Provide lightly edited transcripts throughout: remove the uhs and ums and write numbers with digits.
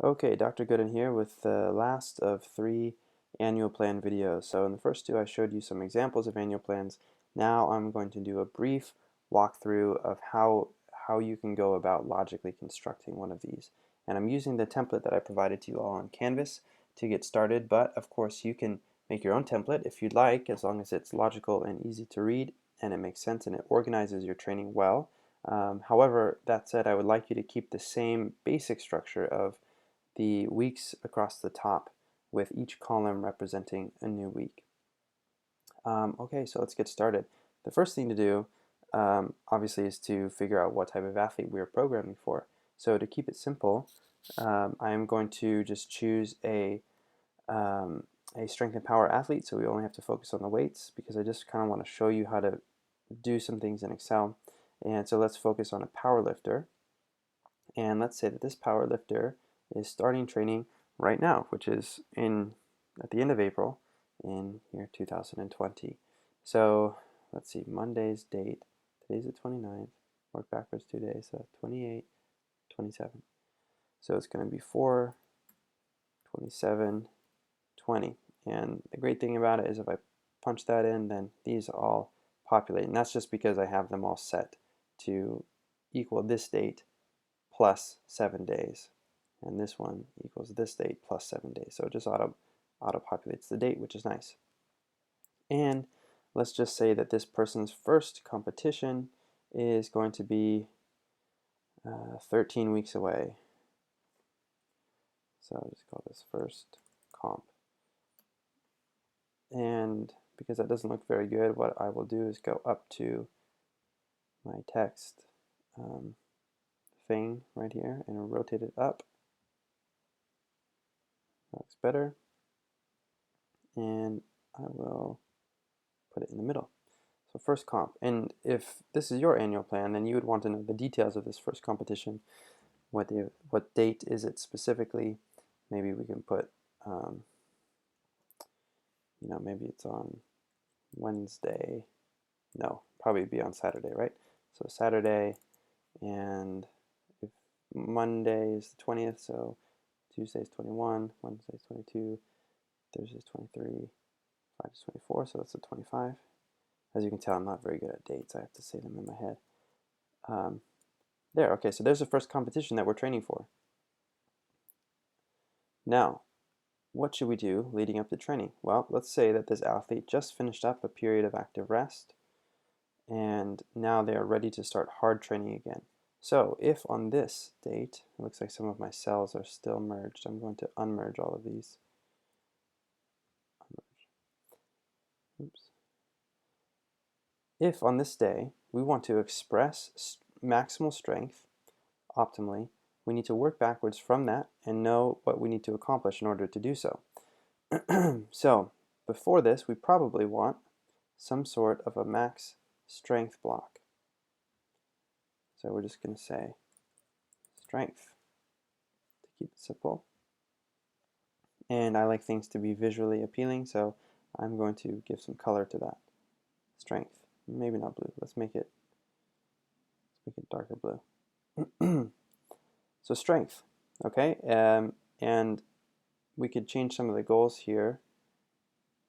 Okay, Dr. Goodin here with the last of 3 annual plan videos. So in the first 2 I showed you some examples of annual plans. Now I'm going to do a brief walkthrough of how you can go about logically constructing one of these. And I'm using the template that I provided to you all on Canvas to get started, but of course you can make your own template if you'd like, as long as it's logical and easy to read and it makes sense and it organizes your training well. However, that said, I would like you to keep the same basic structure of the weeks across the top with each column representing a new week. Okay, so let's get started. The first thing to do, obviously, is to figure out what type of athlete we are programming for. So to keep it simple, I am going to just choose a strength and power athlete, so we only have to focus on the weights because I just kind of want to show you how to do some things in Excel. And so let's focus on a power lifter. And let's say that this power lifter is starting training right now, which is at the end of April in year 2020. So let's see, Monday's date. Today's the 29th. Work backwards 2 days, so 28, 27. So it's going to be 4, 27, 20. And the great thing about it is if I punch that in, then these all populate. And that's just because I have them all set to equal this date plus 7 days. And this one equals this date plus 7 days. So it just auto-populates the date, which is nice. And let's just say that this person's first competition is going to be 13 weeks away. So I'll just call this first comp. And because that doesn't look very good, what I will do is go up to my text thing right here and rotate it up. That looks better. And I will put it in the middle. So first comp. And if this is your annual plan, then you would want to know the details of this first competition. What date is it specifically? Maybe we can put, maybe it's on Wednesday. No, probably be on Saturday, right? So Saturday, and if Monday is the 20th, so Tuesday's 21, Wednesday's 22, Thursday's 23, Friday's 24, so that's the 25. As you can tell, I'm not very good at dates. I have to say them in my head. There, okay, so there's the first competition that we're training for. Now, what should we do leading up to training? Well, let's say that this athlete just finished up a period of active rest, and now they are ready to start hard training again. So if on this date, it looks like some of my cells are still merged, I'm going to unmerge all of these. Oops. If on this day we want to express maximal strength optimally, we need to work backwards from that and know what we need to accomplish in order to do so. So before this, we probably want some sort of a max strength block. So we're just going to say strength to keep it simple. And I like things to be visually appealing, so I'm going to give some color to that. Strength. Maybe not blue. Let's make it darker blue. So strength, okay? And we could change some of the goals here.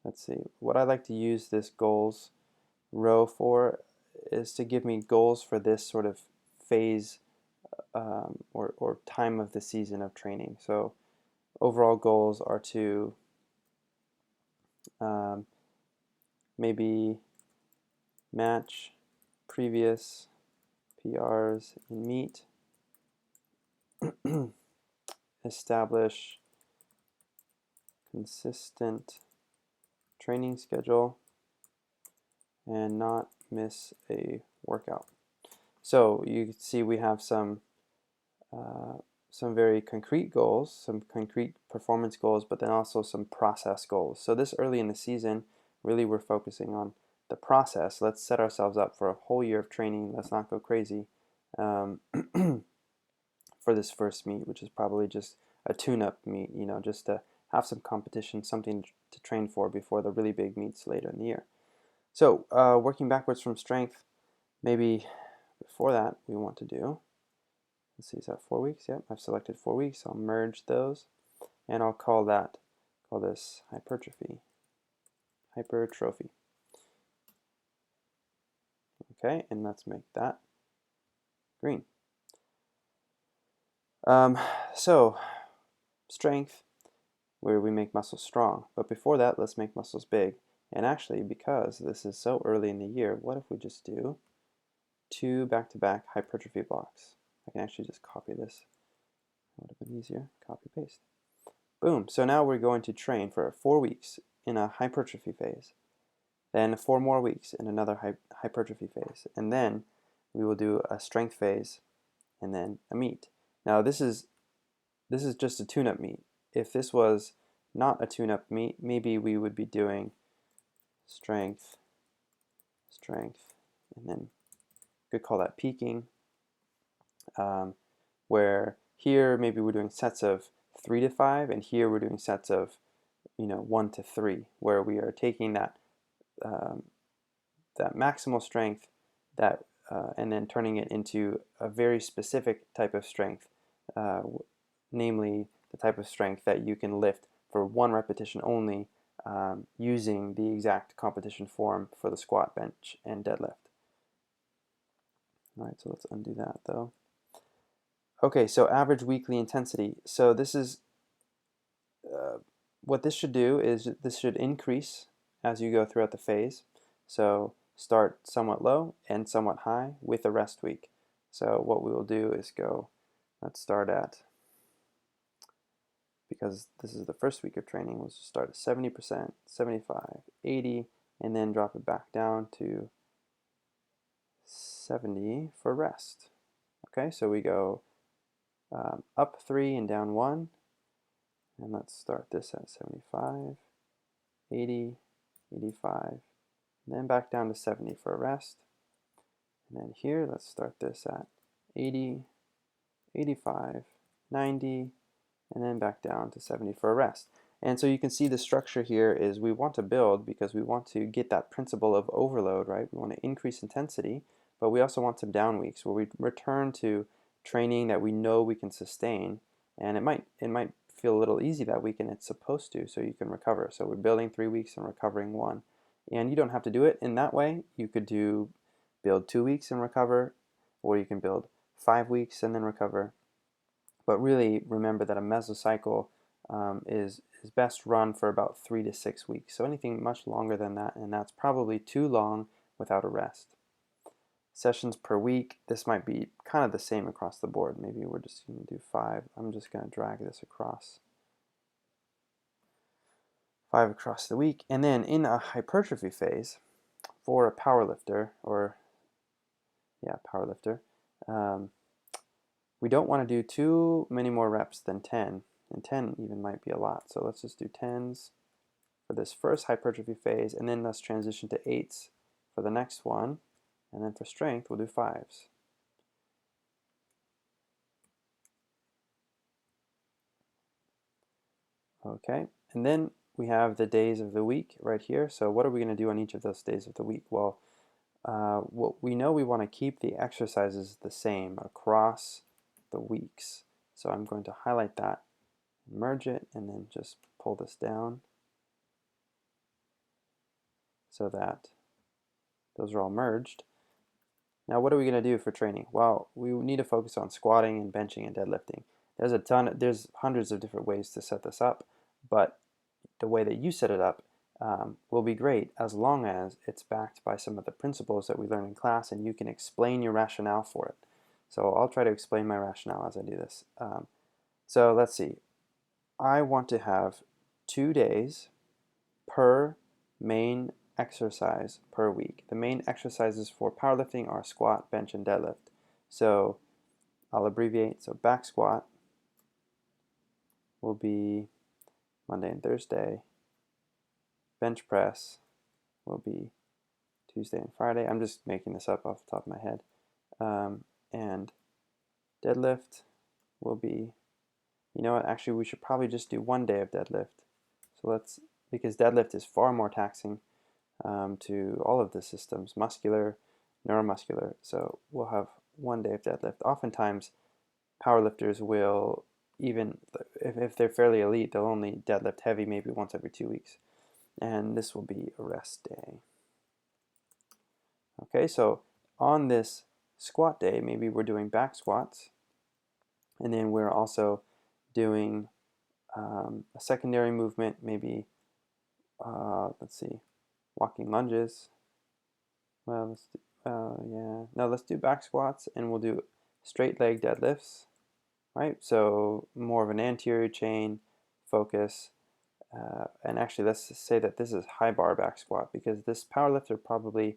Let's see. What I like to use this goals row for is to give me goals for this sort of phase or time of the season of training. So overall goals are to maybe match previous PRs in meet, establish consistent training schedule, and not miss a workout. So you can see we have some very concrete goals, some concrete performance goals, but then also some process goals. So this early in the season, really we're focusing on the process. Let's set ourselves up for a whole year of training. Let's not go crazy for this first meet, which is probably just a tune-up meet, just to have some competition, something to train for before the really big meets later in the year. So working backwards from strength, maybe before that we want to do let's see, is that 4 weeks? Yep, I've selected 4 weeks. I'll merge those, and I'll call this hypertrophy. Okay, and let's make that green. So, strength, where we make muscles strong. But before that, let's make muscles big. And actually, because this is so early in the year, what if we just do 2 back-to-back hypertrophy blocks? I can actually just copy this. That would have been easier. Copy, paste. Boom. So now we're going to train for 4 weeks in a hypertrophy phase. Then 4 more weeks in another hypertrophy phase. And then we will do a strength phase and then a meet. Now this is just a tune-up meet. If this was not a tune-up meet, maybe we would be doing strength, and then we could call that peaking, where here maybe we're doing sets of 3 to 5, and here we're doing sets of 1 to 3, where we are taking that maximal strength and then turning it into a very specific type of strength, namely the type of strength that you can lift for 1 repetition only, using the exact competition form for the squat, bench, and deadlift. All right, so let's undo that though. Okay, so average weekly intensity. So this is what this should do is this should increase as you go throughout the phase. So start somewhat low and somewhat high with a rest week. So what we will do is let's start at, because this is the first week of training, we'll just start at 70%, 75, 80, and then drop it back down to 70 for rest. Okay, so we go up 3 and down 1, and let's start this at 75, 80, 85, and then back down to 70 for a rest. And then here, let's start this at 80, 85, 90, and then back down to 70 for a rest. And so you can see the structure here is we want to build because we want to get that principle of overload, right? We want to increase intensity, but we also want some down weeks where we return to training that we know we can sustain, and it might feel a little easy that week, and it's supposed to, so you can recover. So we're building 3 weeks and recovering 1. And you don't have to do it in that way. You could build 2 weeks and recover, or you can build 5 weeks and then recover. But really remember that a mesocycle is best run for about 3 to 6 weeks. So anything much longer than that, and that's probably too long without a rest. Sessions per week, this might be kind of the same across the board. Maybe we're just going to do 5. I'm just going to drag this across. 5 across the week. And then in a hypertrophy phase, for a powerlifter, we don't want to do too many more reps than 10. And 10 even might be a lot. So let's just do 10s for this first hypertrophy phase, and then let's transition to 8s for the next one. And then for strength, we'll do 5s. Okay, and then we have the days of the week right here. So what are we going to do on each of those days of the week? Well, we know we want to keep the exercises the same across the weeks. So I'm going to highlight that, merge it, and then just pull this down so that those are all merged. Now what are we going to do for training? Well, we need to focus on squatting and benching and deadlifting. There's hundreds of different ways to set this up, but the way that you set it up will be great as long as it's backed by some of the principles that we learn in class and you can explain your rationale for it. So I'll try to explain my rationale as I do this. So let's see. I want to have 2 days per main exercise per week. The main exercises for powerlifting are squat, bench, and deadlift. So I'll abbreviate. So back squat will be Monday and Thursday. Bench press will be Tuesday and Friday. I'm just making this up off the top of my head. And deadlift will be, you know what, actually we should probably just do 1 day of deadlift. So because deadlift is far more taxing to all of the systems, muscular, neuromuscular. So we'll have 1 day of deadlift. Oftentimes powerlifters will, even if they're fairly elite, they'll only deadlift heavy maybe once every 2 weeks. And this will be a rest day. Okay, so on this squat day, maybe we're doing back squats, and then we're also doing a secondary movement, maybe, let's see, walking lunges. Well, let's do, yeah, no, let's do back squats, and we'll do straight leg deadlifts, right? So more of an anterior chain focus. And actually, let's just say that this is high bar back squat, because this powerlifter probably,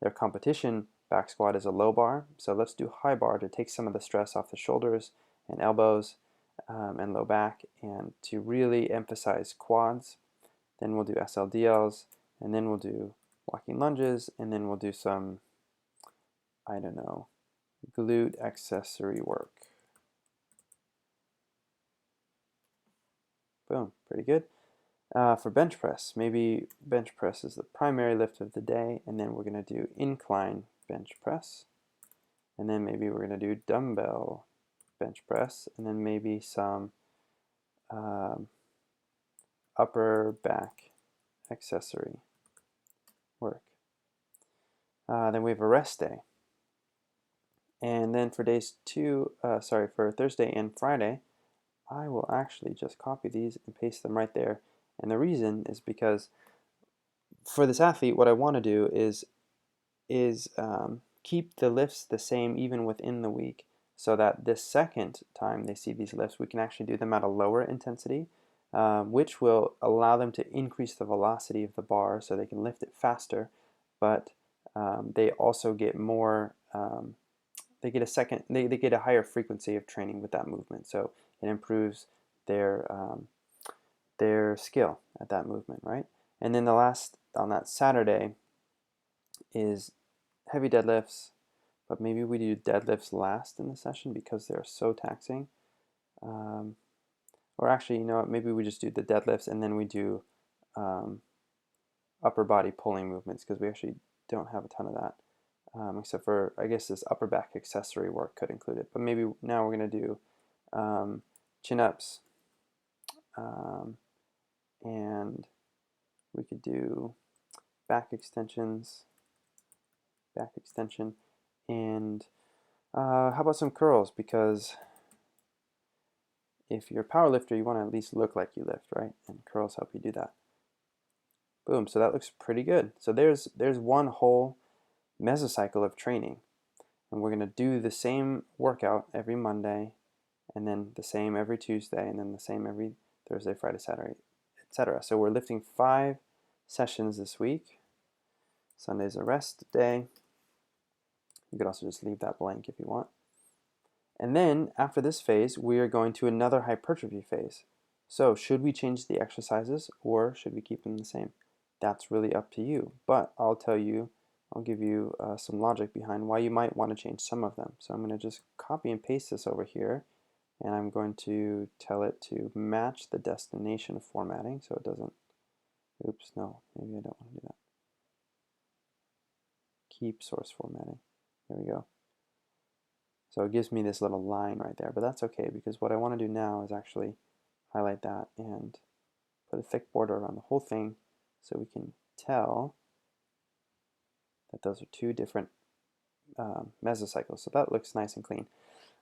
their competition back squat is a low bar. So let's do high bar to take some of the stress off the shoulders and elbows and low back, and to really emphasize quads. Then we'll do SLDLs, and then we'll do walking lunges, and then we'll do some, I don't know, glute accessory work. Boom, pretty good. For bench press, maybe bench press is the primary lift of the day, and then we're going to do incline bench press, and then maybe we're going to do dumbbell bench press, and then maybe some upper back accessory work. Then we have a rest day. And then for for Thursday and Friday, I will actually just copy these and paste them right there. And the reason is because for this athlete, what I want to do is keep the lifts the same even within the week, so that this second time they see these lifts, we can actually do them at a lower intensity, which will allow them to increase the velocity of the bar so they can lift it faster, but they also get more, they get a higher frequency of training with that movement, so it improves their skill at that movement, right? And then the last on that Saturday is heavy deadlifts, but maybe we do deadlifts last in the session because they're so taxing. Or actually, you know what, maybe we just do the deadlifts and then we do upper body pulling movements, because we actually don't have a ton of that. Except for, I guess, this upper back accessory work could include it. But maybe now we're going to do chin-ups, and we could do back extension, and how about some curls? Because if you're a power lifter, you want to at least look like you lift, right? And curls help you do that. Boom, so that looks pretty good. So there's one whole mesocycle of training, and we're going to do the same workout every Monday, and then the same every Tuesday, and then the same every Thursday, Friday, Saturday, etc. So we're lifting 5 sessions this week. Sunday's a rest day. You could also just leave that blank if you want. And then after this phase, we are going to another hypertrophy phase. So should we change the exercises, or should we keep them the same? That's really up to you. But I'll give you some logic behind why you might want to change some of them. So I'm going to just copy and paste this over here, and I'm going to tell it to match the destination formatting so it doesn't, oops, no, maybe I don't want to do that. Keep source formatting. There we go. So it gives me this little line right there, but that's okay, because what I want to do now is actually highlight that and put a thick border around the whole thing so we can tell that those are 2 different mesocycles. So that looks nice and clean.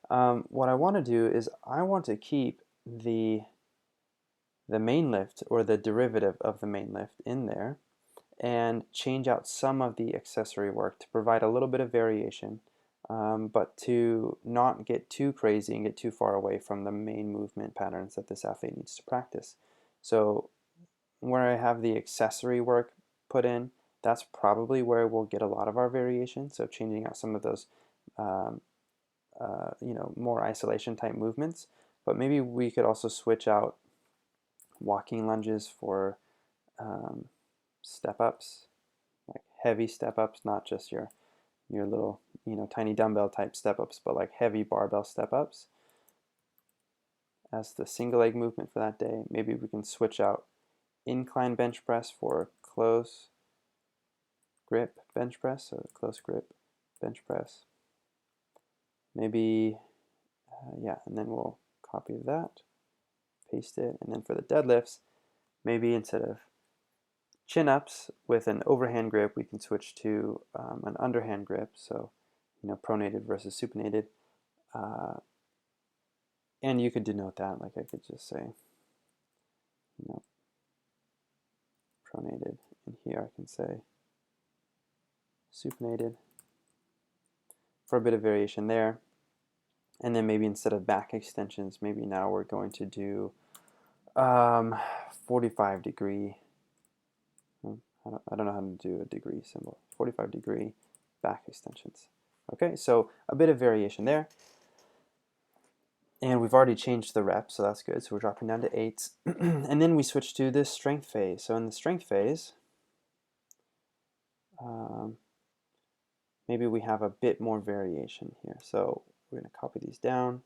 What I want to do is I want to keep the main lift, or the derivative of the main lift, in there, and change out some of the accessory work to provide a little bit of variation, but to not get too crazy and get too far away from the main movement patterns that this athlete needs to practice. So where I have the accessory work put in, that's probably where we'll get a lot of our variation. So changing out some of those more isolation type movements, but maybe we could also switch out walking lunges for step-ups, like heavy step-ups, not just your little tiny dumbbell type step-ups, but like heavy barbell step-ups as the single leg movement for that day. Maybe we can switch out incline bench press for close grip bench press, so close grip bench press. Maybe Yeah, and then we'll copy that, paste it, and then for the deadlifts, maybe instead of chin-ups with an overhand grip, we can switch to an underhand grip, so pronated versus supinated. And you could denote that, like I could just say, pronated, and here I can say supinated for a bit of variation there. And then maybe instead of back extensions, maybe now we're going to do 45 degree. I don't know how to do a degree symbol. 45 degree back extensions. Okay, so a bit of variation there. And we've already changed the rep, so that's good. So we're dropping down to 8s. And then we switch to this strength phase. So in the strength phase, maybe we have a bit more variation here. So we're going to copy these down.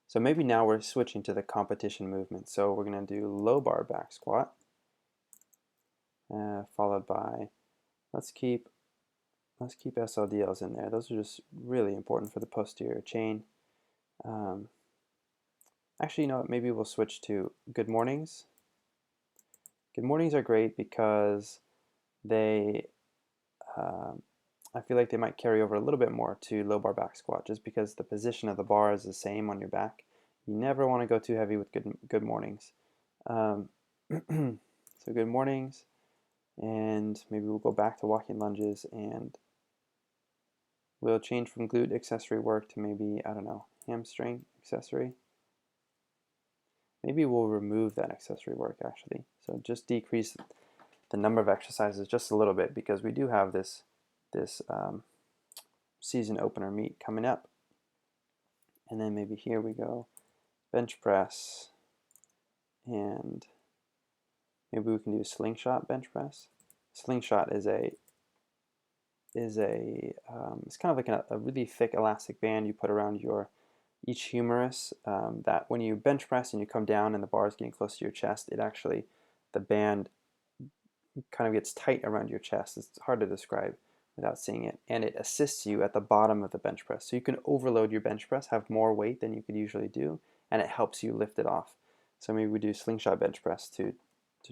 So maybe now we're switching to the competition movement. So we're going to do low bar back squat, followed by, let's keep SLDLs in there. Those are just really important for the posterior chain. Actually, you know what? Maybe we'll switch to good mornings. Good mornings are great because they, I feel like they might carry over a little bit more to low bar back squat, just because the position of the bar is the same on your back. You never want to go too heavy with good mornings. So good mornings, and maybe we'll go back to walking lunges, and we'll change from glute accessory work to maybe, I don't know, hamstring accessory. Maybe we'll remove that accessory work actually. So just decrease the number of exercises just a little bit, because we do have this season opener meet coming up. And then maybe here we go, bench press, and maybe we can do a slingshot bench press. Slingshot is it's kind of like a really thick elastic band you put around each humerus, that when you bench press and you come down and the bar is getting close to your chest, the band kind of gets tight around your chest. It's hard to describe without seeing it, and it assists you at the bottom of the bench press. So you can overload your bench press, have more weight than you could usually do, and it helps you lift it off. So maybe we do slingshot bench press to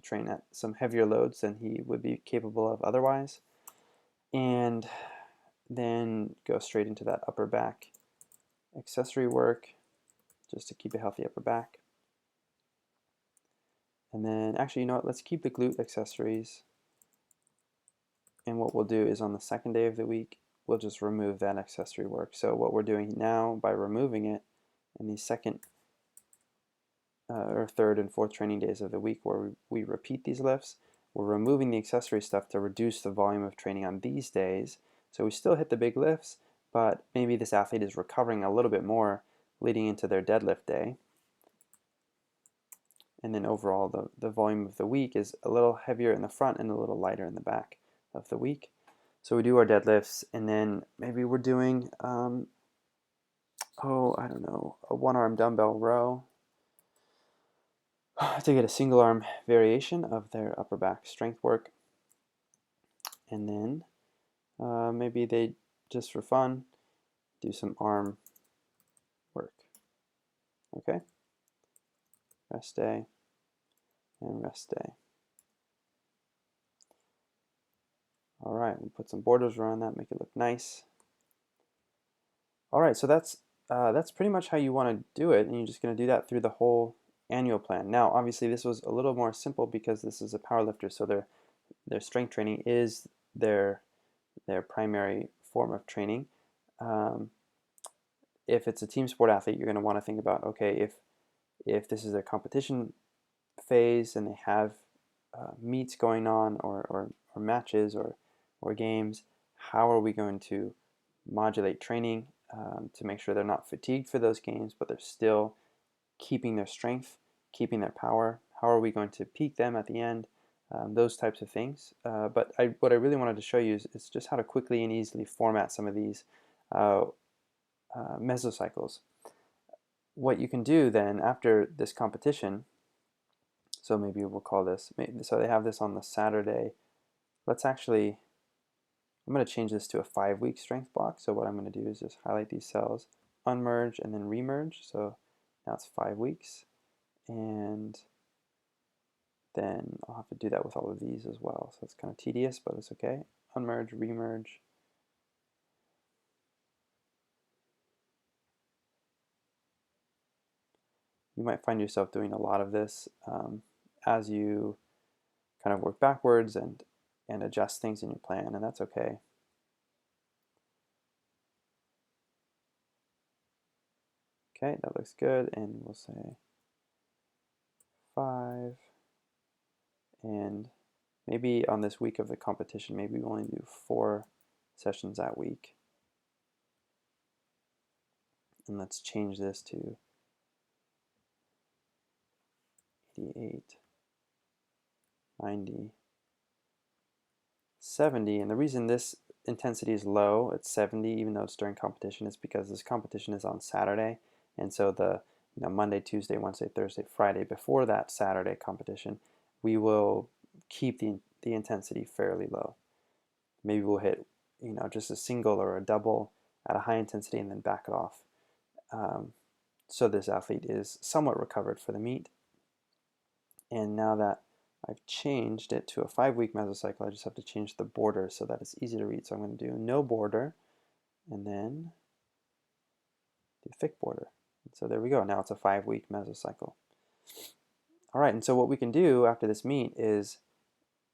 train at some heavier loads than he would be capable of otherwise, and then go straight into that upper back accessory work just to keep a healthy upper back. And then actually, you know what, let's keep the glute accessories, and what we'll do is on the second day of the week we'll just remove that accessory work. So what we're doing now by removing it in the second or third and fourth training days of the week where we repeat these lifts, we're removing the accessory stuff to reduce the volume of training on these days. So we still hit the big lifts, but maybe this athlete is recovering a little bit more leading into their deadlift day. And then overall the volume of the week is a little heavier in the front and a little lighter in the back of the week. So we do our deadlifts, and then maybe we're doing, I don't know, a one-arm dumbbell row to get a single arm variation of their upper back strength work. And then maybe they, just for fun, do some arm work. Okay? Rest day and rest day. All right, we'll put some borders around that, make it look nice. All right, so that's pretty much how you want to do it, and you're just going to do that through the whole annual plan. Now, obviously, this was a little more simple because this is a powerlifter, so their strength training is their primary form of training. If it's a team sport athlete, you're going to want to think about, okay, if this is a competition phase and they have meets going on or matches or games, how are we going to modulate training to make sure they're not fatigued for those games, but they're still keeping their strength, keeping their power? How are we going to peak them at the end? Those types of things. But what I really wanted to show you is just how to quickly and easily format some of these mesocycles. What you can do then after this competition, so maybe we'll call this, so they have this on the Saturday. Let's actually, I'm going to change this to a 5-week strength block. So what I'm going to do is just highlight these cells, unmerge, and then remerge. So now it's 5 weeks. And then I'll have to do that with all of these as well. So it's kind of tedious, but it's okay. Unmerge, remerge. You might find yourself doing a lot of this as you kind of work backwards and adjust things in your plan, and that's okay. Okay, that looks good, and we'll say 5, and maybe on this week of the competition, maybe we only do 4 sessions that week. And let's change this to 88, 90, 70, and the reason this intensity is low, it's 70 even though it's during competition, is because this competition is on Saturday, and so the Monday, Tuesday, Wednesday, Thursday, Friday before that Saturday competition, we will keep the intensity fairly low. Maybe we'll hit just a single or a double at a high intensity and then back it off. So this athlete is somewhat recovered for the meet. And now that I've changed it to a 5-week mesocycle, I just have to change the border so that it's easy to read. So I'm going to do no border and then do thick border. And so there we go. Now it's a 5-week mesocycle. All right, and so what we can do after this meet is,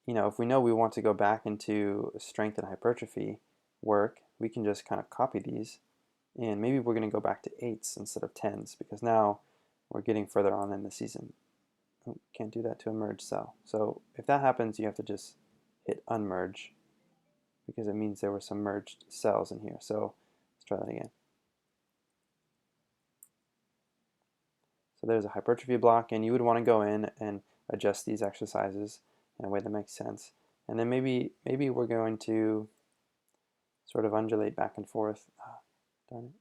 if we know we want to go back into strength and hypertrophy work, we can just kind of copy these, and maybe we're going to go back to 8s instead of 10s because now we're getting further on in the season. Oh, can't do that to a merged cell. So if that happens, you have to just hit unmerge because it means there were some merged cells in here. So let's try that again. So there's a hypertrophy block, and you would want to go in and adjust these exercises in a way that makes sense. And then maybe we're going to sort of undulate back and forth. Darn it.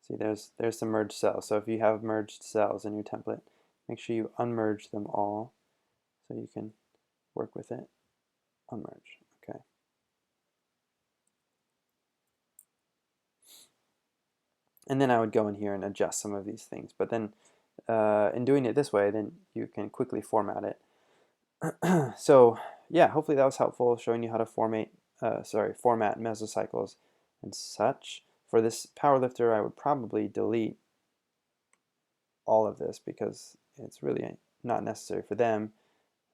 See, there's some merged cells. So if you have merged cells in your template, make sure you unmerge them all so you can work with it. Unmerge, okay. And then I would go in here and adjust some of these things. But then in doing it this way, then you can quickly format it. So yeah, hopefully that was helpful, showing you how to format mesocycles and such. For this powerlifter, I would probably delete all of this because it's really not necessary for them.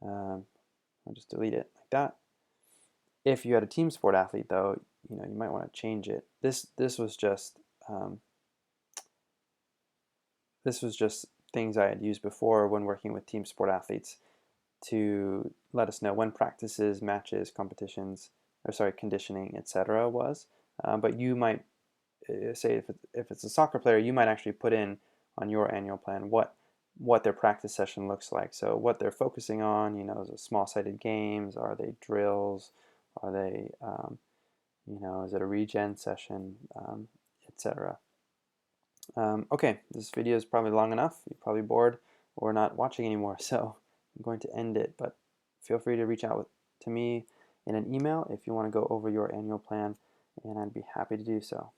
I'll just delete it like that. If you had a team sport athlete, though, you might want to change it. This was just things I had used before when working with team sport athletes to let us know when practices, matches, competitions, conditioning, etc. was. But you might say if it's a soccer player, you might actually put in on your annual plan what their practice session looks like. So what they're focusing on, is it small-sided games? Are they drills? Are they, is it a regen session, etc. Okay, this video is probably long enough. You're probably bored or not watching anymore, so I'm going to end it. But feel free to reach out to me in an email if you want to go over your annual plan, and I'd be happy to do so.